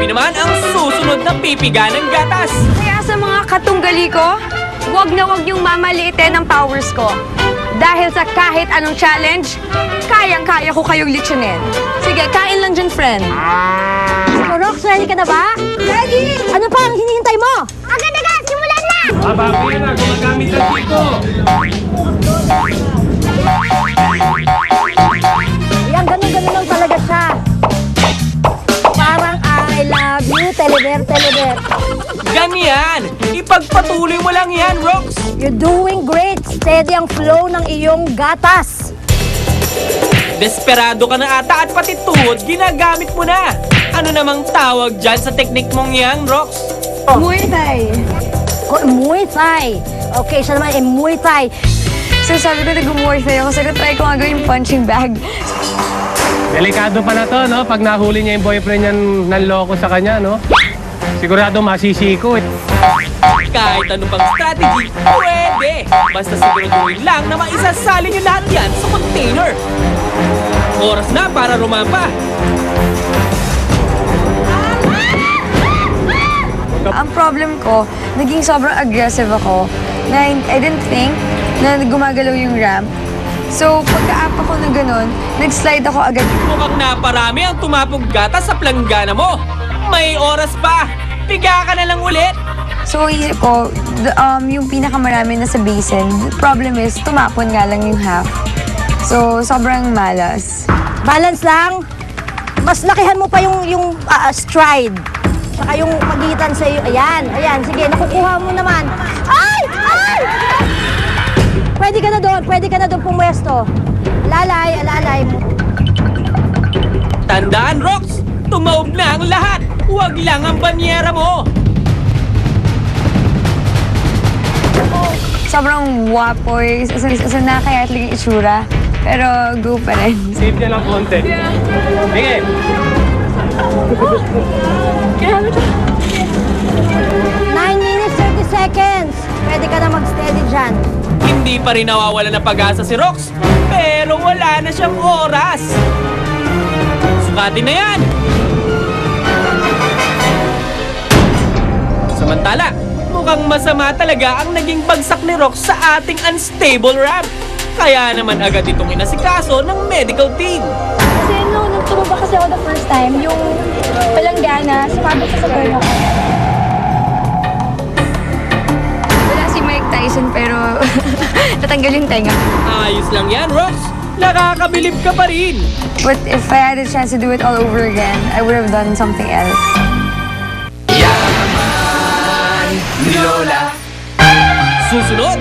naman ang susunod na pipiga ng gatas. Kaya sa mga katunggali ko, wag na wag yung mamaliitin ang powers ko. Dahil sa kahit anong challenge, kayang-kaya ko kayong litsunin. Sige, kain lang dyan, friend. Rox, ready ka na ba? Ready! Ano pa ang hinihintay mo? Agad-agad, simulan na! Babawi na, gumagamit ng tiko. Yan, ganun-ganun lang talaga siya. Parang I love you, Telever. Ganyan! Ipagpatuloy mo lang yan, Rox! You're doing great. Steady ang flow ng iyong gatas. Desperado ka na ata at pati tuhod, ginagamit mo na! Ano namang tawag dyan sa teknik mong yan, Rox? Muay Thai. Muay Thai. Okay, siya naman ay Muay Thai. So sabi ko nag-Muay Thai ako. Sabi ko, try ko nga gawin punching bag. Delikado pala to, no? Pag nahuli niya yung boyfriend niya nanloko sa kanya, no? Sigurado masisiko eh. Kahit ano pang strategy, pwede! Basta siguraduhin lang na maisasali nyo lahat yan sa container. Oras na para rumampa. Ang problem ko, naging sobrang aggressive ako na I didn't think na gumagalaw yung ramp. So, pagka-up ako na ganun, nag-slide ako agad. Mukhang naparami ang tumapog gatas sa planggana mo. May oras pa! Piga ka na lang ulit! So, isip ko, yung pinakamarami na sa basin, the problem is, tumapon nga lang yung half. So, sobrang malas. Balance lang. Mas lakihan mo pa yung stride. Saka yung pagitan sa iyo. Ayan. Sige, nakukuha mo naman. Ay! Pwede ka na doon pumwesto. Alalay mo. Tandaan, Rox! Tumaob na ang lahat! Huwag lang ang banyera mo! Sobrang wapoy, sa nakakaya talaga yung itsura. Pero go pa rin. Save niya lang konti. Sige. 9 minutes, 30 seconds. Pwede ka na mag-steady dyan. Hindi pa rin nawawala ng pag-asa si Rox, pero wala na siyang oras. Sukatin na yan! Samantala, mukhang masama talaga ang naging bagsak ni Rox sa ating unstable ramp. Kaya naman agad itong inasikaso ng medical team. Kasi nung tumaba kasi ako the first time, yung palanggana, sumabot sa burn ako. Wala si Mike Tyson pero natanggal yung tenga. Ayos lang yan, Rox. Nakakabilib ka pa rin. But if I had a chance to do it all over again, I would have done something else. Susunod,